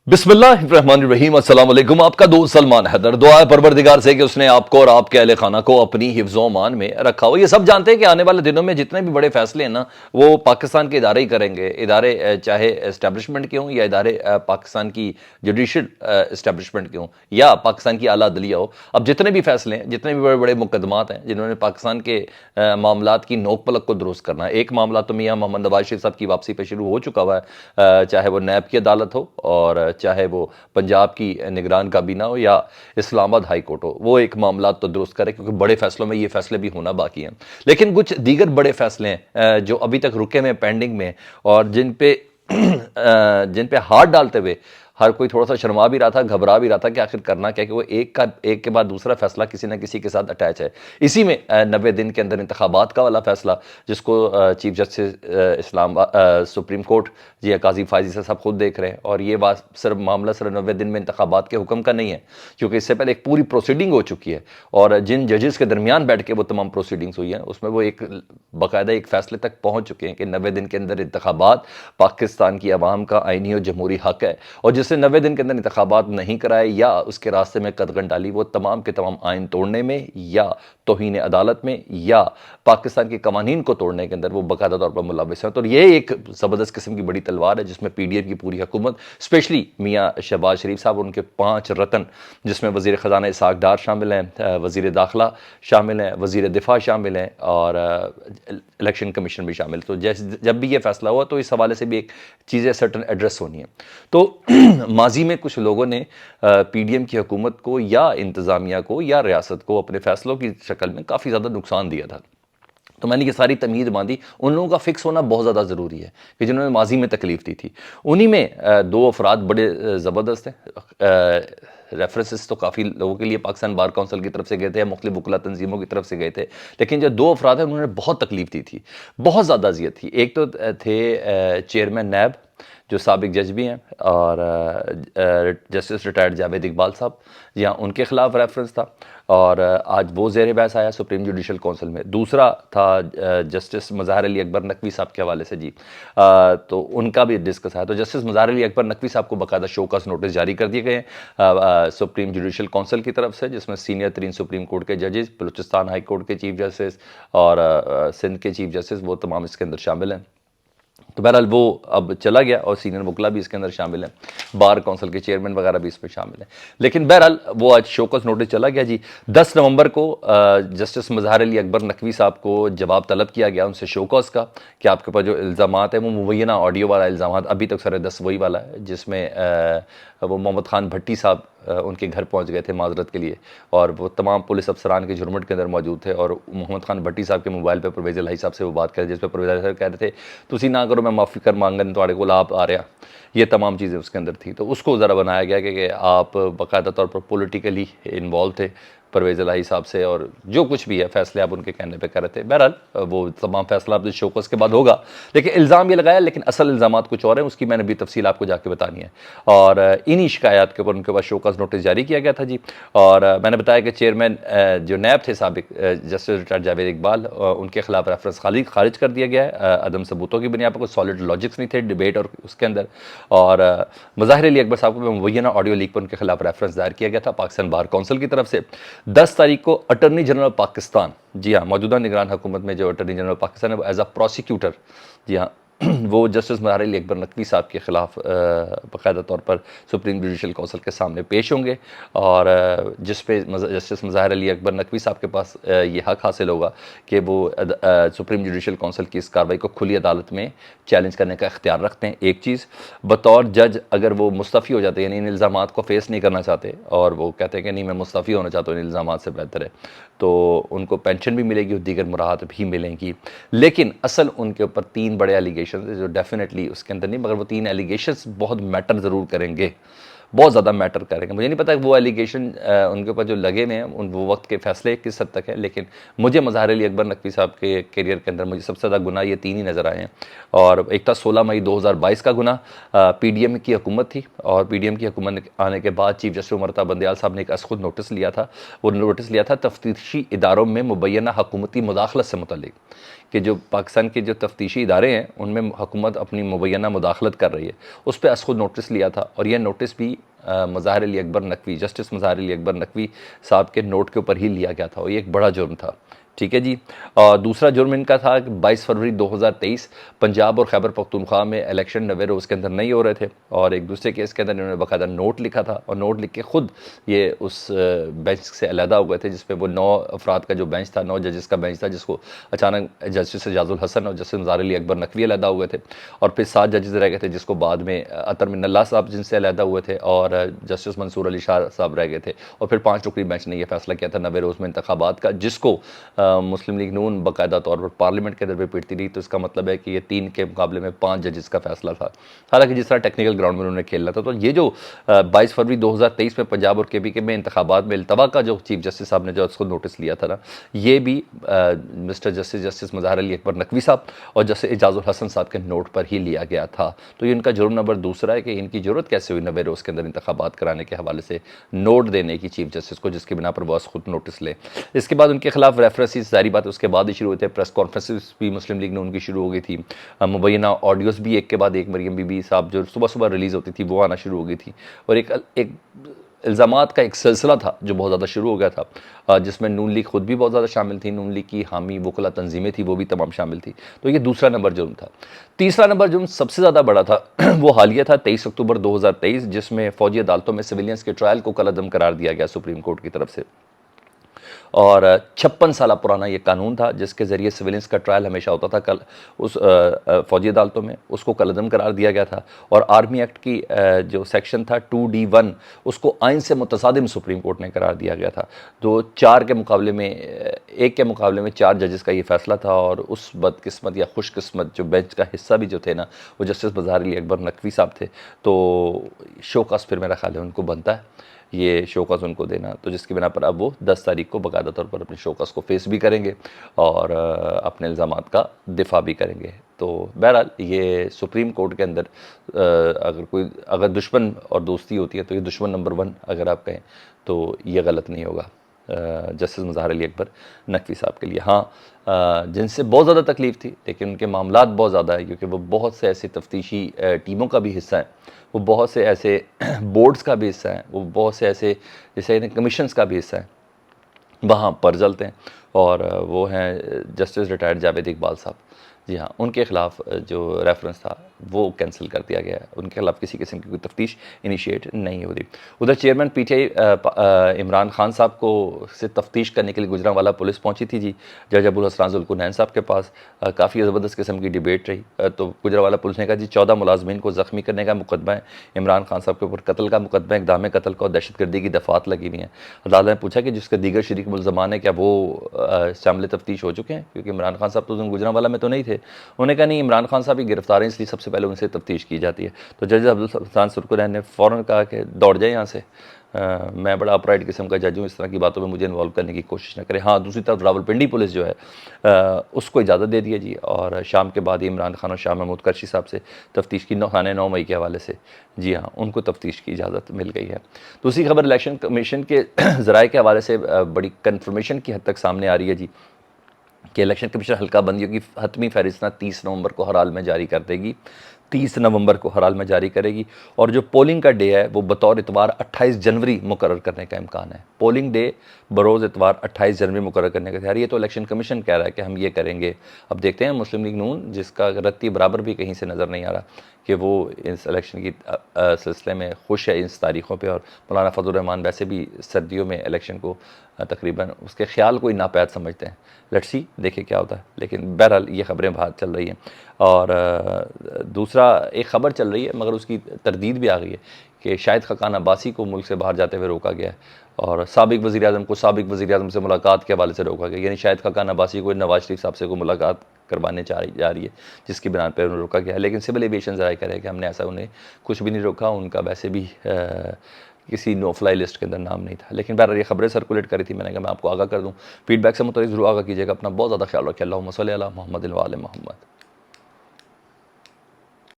बिस्मिल्लाहिर्रहमानिर्रहीम, अस्सलाम वालेकुम। आपका दोस्त सलमान हैदर। दुआ है परवरदिगार से कि उसने आपको और आपके अहले खाना को अपनी हिफ्ज़ो मान में रखा हो। ये सब जानते हैं कि आने वाले दिनों में जितने भी बड़े फैसले हैं ना, वो पाकिस्तान के इदारे ही करेंगे। इदारे चाहे इस्टेब्लिशमेंट के हों या इदारे पाकिस्तान की जुडिशल इस्टेब्लिशमेंट के हों या पाकिस्तान की आला अदलिया हो। अब जितने भी फैसले हैं, जितने भी बड़े बड़े मुकदमात हैं जिन्होंने पाकिस्तान के मामलात की नोक पलक को दुरुस्त करना है, एक मामला तो मियाँ मोहम्मद नवाज शरीफ साहब की वापसी पे शुरू हो चुका हुआ है, चाहे वो नैब की अदालत हो और चाहे वो पंजाब की निगरान काबीना हो या इस्लामाबाद हाई कोर्ट हो, वो एक मामला तो दुरुस्त करे, क्योंकि बड़े फैसलों में ये फैसले भी होना बाकी हैं। लेकिन कुछ दीगर बड़े फैसले हैं जो अभी तक रुके में, पेंडिंग में, और जिन पे हाथ डालते हुए हर कोई थोड़ा सा शर्मा भी रहा था, घबरा भी रहा था कि आखिर करना क्या, कि वो एक के बाद दूसरा फैसला किसी न किसी के साथ अटैच है। इसी में 90 दिन के अंदर इंतखाबात का वाला फैसला, जिसको चीफ जस्टिस सुप्रीम कोर्ट जी काजी फायजी से सब खुद देख रहे हैं। और ये बात सिर्फ मामला सिर्फ 90 दिन में इंतखाबात के हुक्म का नहीं है, क्योंकि इससे पहले एक पूरी प्रोसीडिंग हो चुकी है और जिन जजेस के दरमियान बैठ के वो तमाम प्रोसीडिंग्स हुई हैं, उसमें वो एक बाकायदा एक फैसले तक पहुँच चुके हैं कि 90 दिन के अंदर इंतखाबात पाकिस्तान की आवाम का आइनी और जमहूरी हक है। और जिससे 90 दिन के अंदर इंतखाबात नहीं कराए या उसके रास्ते में कदगन डाली, वो तमाम के तमाम आइन तोड़ने में या तौहीन अदालत में या पाकिस्तान के कवानीन को तोड़ने के अंदर वो बाकायदा तौर पर मुलविस है। तो ये एक ज़बरदस्त किस्म की बड़ी तलवार है जिसमें पीडीएम की पूरी हुकूमत, स्पेशली मियाँ शहबाज शरीफ साहब, उनके 5 रतन, जिसमें वज़ीर ख़जाना इसहाक़ डार शामिल हैं, वज़ीर दाखिला शामिल हैं, वज़ीर दिफा शामिल हैं और इलेक्शन कमीशन भी शामिल। तो जब भी ये फैसला हुआ तो इस हवाले से भी एक चीज़ें सर्टन एड्रेस होनी है। तो माजी में कुछ लोगों ने पीडीएम की हुकूमत को या इंतज़ामिया को या रियासत को अपने फैसलों की शक्ल में काफ़ी ज़्यादा नुकसान दिया था। तो मैंने ये सारी तमीद बांधी। उन लोगों का फिक्स होना बहुत ज़्यादा ज़रूरी है कि जिन्होंने माजी में तकलीफ़ दी थी। उन्हीं में 2 अफराद बड़े ज़बरदस्त हैं। रेफरेंसेस तो काफ़ी लोगों के लिए पाकिस्तान बार काउंसिल की तरफ से गए थे या मुख्तलिफ वकला तंजीमों की तरफ से गए थे, लेकिन जो 2 अफराद हैं उन्होंने बहुत तकलीफ़ दी थी, बहुत ज़्यादा अजियत थी। एक तो थे चेयरमैन नैब, जो साबिक जज भी हैं, और जस्टिस रिटायर्ड जावेद इकबाल साहब, जी हाँ, उनके ख़िलाफ़ रेफरेंस था और आज वो ज़ेर बहस आया सुप्रीम जुडिशल काउंसिल में। दूसरा था जस्टिस मज़ाहिर अली अकबर नकवी साहब के हवाले से, जी तो उनका भी डिस्कस आया। तो जस्टिस मज़ाहिर अली अकबर नकवी साहब को बाकायदा शोकस नोटिस जारी कर दिए गए हैं सुप्रीम जुडिशल काउंसिल की तरफ से, जिसमें सीनियर तरीन सुप्रीम कोर्ट के जजेस, बलूचिस्तान हाई कोर्ट के चीफ जस्टिस और सिंध के चीफ जस्टिस, वो तमाम इसके अंदर शामिल हैं। तो बहरहाल वो अब चला गया और सीनियर वकला भी इसके अंदर शामिल हैं, बार काउंसिल के चेयरमैन वगैरह भी इसमें शामिल हैं। लेकिन बहरहाल वो आज शोकस नोटिस चला गया जी। 10 नवंबर को जस्टिस मज़ाहिर अली अकबर नकवी साहब को जवाब तलब किया गया उनसे शोकस का, कि आपके पास जो इल्ज़ामात हैं वो मुबैना ऑडियो वाला इल्ज़ामात अभी तक सर 10 वही वाला है, जिसमें वो मोहम्मद खान भट्टी साहब उनके घर पहुंच गए थे माजरत के लिए, और वो तमाम पुलिस अफसरान के झुरमुट के अंदर मौजूद थे और मोहम्मद खान भट्टी साहब के मोबाइल पर परवेज़ इलाही साहब से वो बात कर रहे, जिस पर परवेज़ इलाही साहब कह रहे थे तुसी ना करो, मैं माफ़ी कर मांगन तुहाड़े कोल आप आ रहा। ये तमाम चीज़ें उसके अंदर थी। तो उसको ज़रा बनाया गया कि आप बाकायदा तौर पर पॉलिटिकली इन्वॉल्व थे परवेज़ इलाही साहब से, और जो कुछ भी है फैसले आप उनके कहने पे कर रहे थे। बहरहाल वो तमाम फैसला आप शोकस के बाद होगा, लेकिन इल्ज़ाम ये लगाया, लेकिन असल इल्ज़ामात कुछ और हैं, उसकी मैंने भी तफसील आपको जाके बतानी है। और इन्हीं शिकायत के ऊपर उनके पास शोकस नोटिस जारी किया गया था जी। और मैंने बताया कि चेयरमैन जो नैब थे साबिक जस्टिस रिटायर्ड जावेद इकबाल, उनके खिलाफ रेफरेंस खारिज कर दिया गया है अदम सबूतों की बुनियाद पर, कोई सॉलिड लॉजिक्स नहीं थे डिबेट और उसके अंदर। और मज़ाहिर अली अकबर साहब को मुबैना ऑडियो लीक पर उनके खिलाफ रेफरेंस दायर किया गया था पाकिस्तान बार काउंसिल की तरफ से। 10 तारीख को अटर्नी जनरल पाकिस्तान, जी हाँ, मौजूदा निगरान हुकूमत में जो अटर्नी जनरल पाकिस्तान है, वो एज अ प्रोसिक्यूटर, जी हाँ, वो जस्टिस मज़ाहिर अली अकबर नकवी साहब के ख़िलाफ़ बाकायदा तौर पर सुप्रीम जुडिशल काउंसिल के सामने पेश होंगे, और जिस पे जस्टिस मज़ाहिर अली अकबर नकवी साहब के पास ये हक़ हासिल होगा कि वो सुप्रीम जुडिशल काउंसिल की इस कार्रवाई को खुली अदालत में चैलेंज करने का इख्तियार रखते हैं। एक चीज़, बतौर जज अगर वो मुस्तफ़ी हो जाते हैं, यानी इन इल्ज़ामात को फेस नहीं करना चाहते और वो कहते हैं कि नहीं मैं मुस्तफ़ी होना चाहता हूँ इन इल्ज़ामात से बेहतर है, तो उनको पेंशन भी मिलेगी और दीगर मुराहत भी मिलेंगी। लेकिन असल उनके ऊपर 3 बड़े एलिगेशन जो डेफिनेटली उसके अंदर नहीं, मगर वो 3 एलिगेशंस बहुत मैटर ज़रूर करेंगे, बहुत ज़्यादा मैटर करेंगे। मुझे नहीं पता कि वो एलिगेशन उनके ऊपर जो लगे हुए हैं उन वो वक्त के फैसले किस हद तक है, लेकिन मुझे मज़ाहिर अली अकबर नकवी साहब के करियर के अंदर मुझे सबसे ज़्यादा गुनाह ये 3 ही नज़र आए हैं। और एक था 16 मई 2022 का गुनाह, पीडीएम की हुकूमत थी और पीडीएम की हुकूमत आने के बाद चीफ जस्टिस उमर अता बंदयाल साहब ने एक खुद नोटिस लिया था। वो नोटिस लिया था तफ्तीशी इदारों में मुबैना हुकूमती मुदाखलत से मुतल्लिक, کہ جو پاکستان کے جو تفتیشی ادارے ہیں ان میں حکومت اپنی مبینہ مداخلت کر رہی ہے، اس پہ از خود نوٹس لیا تھا، اور یہ نوٹس بھی مظاہر علی اکبر نقوی، جسٹس مظاہر علی اکبر نقوی صاحب کے نوٹ کے اوپر ہی لیا گیا تھا، اور یہ ایک بڑا جرم تھا. ٹھیک ہے جی. اور دوسرا جرم ان کا تھا کہ 22 فروری 2023 پنجاب اور خیبر پختونخوا میں الیکشن نوے روز کے اندر نہیں ہو رہے تھے، اور ایک دوسرے کیس کے اندر انہوں نے باقاعدہ نوٹ لکھا تھا، اور نوٹ لکھ کے خود یہ اس بینچ سے علیحدہ ہو گئے تھے، جس پہ وہ 9 افراد کا جو بینچ تھا، 9 ججز کا بینچ تھا، جس کو اچانک جسٹس اعجاز الحسن اور جسٹس مظاہر علی اکبر نقوی علیحدہ ہوئے تھے، اور پھر 7 ججز رہ گئے تھے، جس کو بعد میں اطہر من اللہ صاحب جن سے علیحدہ ہوئے تھے، اور جسٹس منصور علی شاہ صاحب رہ گئے تھے، اور پھر 5 رکنی بینچ نے یہ فیصلہ کیا تھا 90 روز میں انتخابات کا، جس کو مسلم لیگ نون باقاعدہ طور پر پارلیمنٹ کے اندر بھی پیٹتی رہی. تو اس کا مطلب ہے کہ یہ 3 کے مقابلے میں 5 ججز کا فیصلہ تھا، حالانکہ جس طرح ٹیکنیکل گراؤنڈ میں انہوں نے کھیلنا تھا. تو یہ جو 22 فروری 2023 میں پنجاب اور کے میں انتخابات میں التوا کا جو چیف جسٹس صاحب نے جو اس کو نوٹس لیا تھا نا، یہ بھی مسٹر جسٹس مظاہر علی اکبر نقوی صاحب اور جسٹس اعجاز الحسن صاحب کے نوٹ پر ہی لیا گیا تھا. تو یہ ان کا جرم نمبر دوسرا ہے کہ ان کی ضرورت کیسے ہوئی 90 روز کے اندر انتخابات کرانے کے حوالے سے نوٹ دینے کی چیف جسٹس کو، جس کی بنا پر وہ خود نوٹس لے. اس کے بعد ان کے خلاف ریفرنسز، ظاہری بات اس کے بعد ہی شروع ہوئے تھے، پریس کانفرنسز بھی مسلم لیگ نے ان کی شروع ہو گئی تھی، مبینہ آڈیوز بھی ایک کے بعد ایک مریم بی بی صاحب جو صبح صبح ریلیز ہوتی تھی وہ آنا شروع ہو گئی تھی، اور ایک الزامات کا ایک سلسلہ تھا جو بہت زیادہ شروع ہو گیا تھا، جس میں نون لیگ خود بھی بہت زیادہ شامل تھی، نون لیگ کی حامی وکلا تنظیمیں تھیں وہ بھی تمام شامل تھی. تو یہ دوسرا نمبر جرم تھا. تیسرا نمبر جرم سب سے زیادہ بڑا تھا، وہ حالیہ تھا 23 اکتوبر 2023، جس میں فوجی عدالتوں میں سویلینز کے ٹرائل کو کالعدم قرار دیا گیا سپریم کورٹ کی طرف سے. اور 56 سالہ پرانا یہ قانون تھا جس کے ذریعے سویلینز کا ٹرائل ہمیشہ ہوتا تھا اس فوجی عدالتوں میں، اس کو کالعدم قرار دیا گیا تھا. اور آرمی ایکٹ کی جو سیکشن تھا 2D1 اس کو آئین سے متصادم سپریم کورٹ نے قرار دیا گیا تھا. تو 1 کے مقابلے میں 4 ججز کا یہ فیصلہ تھا، اور اس بدقسمت یا خوش قسمت جو بینچ کا حصہ بھی جو تھے نا وہ جسٹس مظاہر علی اکبر نقوی صاحب تھے. تو شوکاز پھر میرا خیال ہے ان کو بنتا ہے یہ شوکاز ان کو دینا، تو جس کی بنا پر اب وہ 10 تاریخ کو باقاعدہ طور پر اپنے شوکاز کو فیس بھی کریں گے اور اپنے الزامات کا دفاع بھی کریں گے. تو بہرحال یہ سپریم کورٹ کے اندر اگر دشمن اور دوستی ہوتی ہے تو یہ دشمن نمبر 1 اگر آپ کہیں تو یہ غلط نہیں ہوگا جسٹس مظاہر علی اکبر نقوی صاحب کے لیے. ہاں جن سے بہت زیادہ تکلیف تھی، لیکن ان کے معاملات بہت زیادہ ہیں، کیونکہ وہ بہت سے ایسی تفتیشی ٹیموں کا بھی حصہ ہیں، وہ بہت سے ایسے بورڈز کا بھی حصہ ہیں، وہ بہت سے ایسے جیسے کمیشنز کا بھی حصہ ہیں، وہاں پر جلتے ہیں. اور وہ ہیں جسٹس ریٹائرڈ جاوید اقبال صاحب. جی ہاں، ان کے خلاف جو ریفرنس تھا وہ کینسل کر دیا گیا ہے، ان کے خلاف کسی قسم کی کوئی تفتیش انیشیٹ نہیں ہو رہی. ادھر chairman P T I Imran Khan صاحب کو سے تفتیش کرنے کے لیے گجرانوالہ پولیس پہنچی تھی جی جج ابوالحسنان ذوالقرنین صاحب کے پاس. کافی زبردست قسم کی ڈیبیٹ رہی. تو گجرانوالہ پولیس نے کہا جی 14 ملازمین کو زخمی کرنے کا مقدمہ ہے، عمران خان صاحب کے اوپر قتل کا مقدمہ ہے، اقدام قتل کا اور دہشت گردی کی دفعات لگی ہوئی ہیں. عدالت نے پوچھا کہ جس کے دیگر شریک ملزمان ہیں کیا وہ شامل تفتیش ہو چکے ہیں، کیونکہ عمران خان صاحب تو گجرانوالہ میں تو نہیں تھے. انہوں نے کہا نہیں، عمران خان صاحب کی گرفتار ہیں اس لیے سب سے پہلے ان سے تفتیش کی جاتی ہے. تو جج ابوالحسنان ذوالقرنین نے فوراً کہا کہ دوڑ جائیں یہاں سے، میں بڑا اپرائٹ قسم کا جج ہوں، اس طرح کی باتوں میں مجھے انوالو کرنے کی کوشش نہ کرے. ہاں دوسری طرف راولپنڈی پولیس جو ہے اس کو اجازت دے دیا جی، اور شام کے بعد ہی عمران خان اور شاہ محمود قرشی صاحب سے تفتیش کی 9 مئی کے حوالے سے جی ہاں ان کو تفتیش کی اجازت مل گئی ہے. دوسری خبر الیکشن کمیشن کے ذرائع کے حوالے سے بڑی کنفرمیشن کی حد تک سامنے آ رہی ہے جی کہ الیکشن کمیشن حلقہ بندیوں کی حتمی فہرستیں 30 نومبر کو ہر حال میں جاری کر دے گی، 30 نومبر کو ہر حال میں جاری کرے گی. اور جو پولنگ کا ڈے ہے وہ بطور اتوار 28 جنوری مقرر کرنے کا امکان ہے. پولنگ ڈے بروز اتوار 28 جنوری مقرر کرنے کا تیاری ہے. تو الیکشن کمیشن کہہ رہا ہے کہ ہم یہ کریں گے. اب دیکھتے ہیں مسلم لیگ نون جس کا رتی برابر بھی کہیں سے نظر نہیں آ رہا کہ وہ اس الیکشن کی سلسلے میں خوش ہے اس تاریخوں پہ، اور مولانا فضل الرحمان ویسے بھی سردیوں میں الیکشن کو تقریباً اس کے خیال کوئی ناپید سمجھتے ہیں. لیٹس سی دیکھیں کیا ہوتا ہے. لیکن بہرحال یہ خبریں باہر چل رہی ہیں. اور دوسرا ایک خبر چل رہی ہے مگر اس کی تردید بھی آ گئی ہے کہ شاہد خاقان عباسی کو ملک سے باہر جاتے ہوئے روکا گیا ہے، اور سابق وزیر اعظم کو سابق وزیر اعظم سے ملاقات کے حوالے سے روکا گیا. یعنی شاہد خاقان عباسی کو نواز شریف صاحب سے کوئی ملاقات کروانے جا رہی ہے، جس کی بنا پہ انہیں روکا گیا ہے. لیکن سول ایویشن ذرائع کہہ رہے ہیں کہ ہم نے ایسا انہیں کچھ بھی نہیں روکا، ان کا ویسے بھی کسی نو فلائی لسٹ کے اندر نام نہیں تھا. لیکن بہرحال یہ خبریں سرکولیٹ کری تھی، میں نے کہا میں آپ کو آگاہ کر دوں. فیڈ بیک سے متعلق ضرور آگاہ کیجیے گا. اپنا بہت زیادہ خیال رکھیں. اللہم صلی علی محمد و آل محمد.